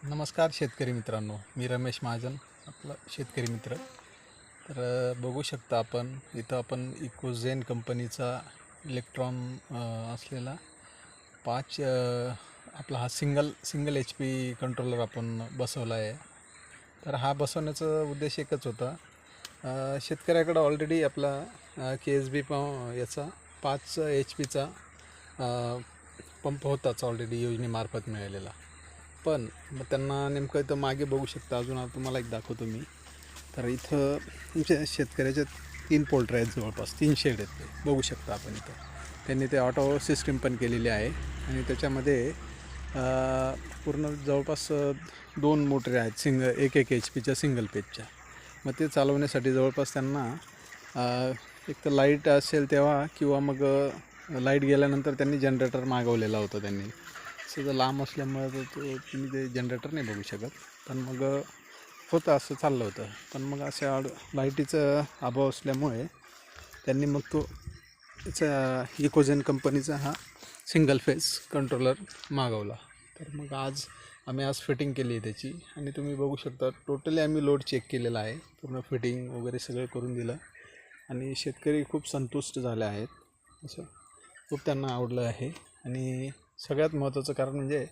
नमस्कार शेतकरी मित्रांनो, मी रमेश महाजन, आपला शेतकरी मित्र. बघू शकता आपण इकोझेन कंपनीचा इलेक्ट्रॉन असलेला 5 आपला हा सिंगल एच पी कंट्रोलर आपण बसवला आहे. तर हा बसवण्याचा उद्देश एकच होता. शेतकऱ्याकडं ऑलरेडी आपला KSB याचा 5 HP पंप होताच ऑलरेडी योजनेमार्फत मिळालेला. पण मग त्यांना नेमकं इथं मागे बघू शकता, अजून तुम्हाला एक दाखवतो मी. तर इथं तुमच्या शेतकऱ्याच्या 3 पोल्ट्री आहेत, जवळपास 3 शेड आहेत. ते बघू शकता आपण इथं. त्यांनी ते ऑटो सिस्टीम पण केलेली आहे आणि त्याच्यामध्ये पूर्ण जवळपास 2 मोटरी आहेत, एक HP सिंगल पेजच्या. मग ते चालवण्यासाठी जवळपास त्यांना एक तर लाईट असेल तेव्हा किंवा मग लाईट गेल्यानंतर त्यांनी जनरेटर मागवलेला होता. त्यांनी सगळं लांब असल्यामुळे तुम्ही ते जनरेटर नाही बघू शकत, पण मग होतं असं चाललं होतं. पण मग अशा लाईटीचं अभाव असल्यामुळे त्यांनी मग तो त्याचा इकोझेन कंपनीचा हा सिंगल फेज कंट्रोलर मागवला. तर मग आज फिटिंग केली आहे त्याची आणि तुम्ही बघू शकता टोटली आम्ही लोड चेक केलेला आहे. पूर्ण फिटिंग वगैरे सगळं करून दिलं आणि शेतकरी खूप संतुष्ट झाले आहेत. असं खूप त्यांना आवडलं आहे. आणि सगळ्यात महत्त्वाचं कारण म्हणजे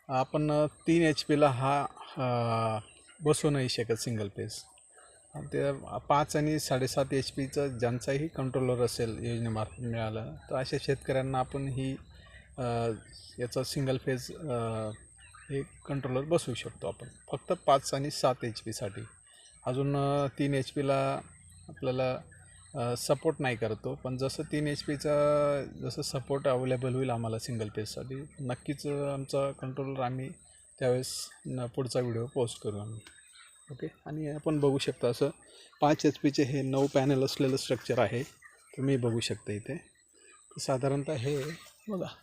आपण 3 HPला हा बसवू नाही शकत सिंगल पेज. ते 5 आणि 7.5 HPचं ज्यांचाही कंट्रोलर असेल योजनेमार्फत मिळालं, तर अशा शेतकऱ्यांना आपण याचा सिंगल फेज हे कंट्रोलर बसवू शकतो आपण फक्त 5 आणि 7 HPसाठी. अजून 3 HPला आपल्याला सपोर्ट नाही करतो, पण जसं 3 HPचा जसं सपोर्ट अवेलेबल होईल आम्हाला सिंगल पेजसाठी, नक्कीच आमचा कंट्रोलर आम्ही त्यावेळेस पुढचा व्हिडिओ पोस्ट करू आम्ही. ओके. आणि आपण बघू शकता असं 5 HPचे हे 9 पॅनल असलेलं स्ट्रक्चर आहे. तुम्ही बघू शकता इथे. साधारणतः हे बघा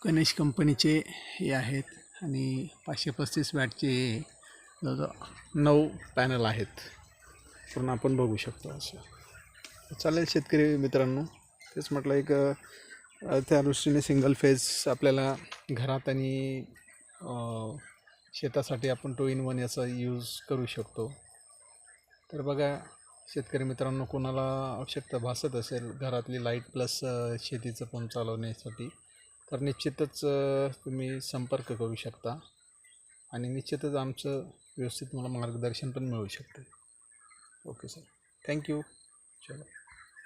गणेश कंपनीचे हे आहेत आणि 535 वॅटचे जवळजवळ 9 पॅनल आहेत. पूर्ण आपण बघू शकतो असं. चालेल शेतकरी मित्रांनो, तेच म्हटलं एक त्या दृष्टीने सिंगल फेज आपल्याला घरात आणि शेतासाठी आपण 2-in-1 याचा यूज करू शकतो. तर बघा शेतकरी मित्रांनो, कोणाला आवश्यकता भासत असेल घरातली लाईट प्लस शेतीचं पंप चालवण्यासाठी, तर निश्चितच तुम्ही संपर्क करू शकता आणि निश्चितच आमचं व्यवस्थित मला मार्गदर्शन पण मिळू शकते. Okay sir, thank you. चलो.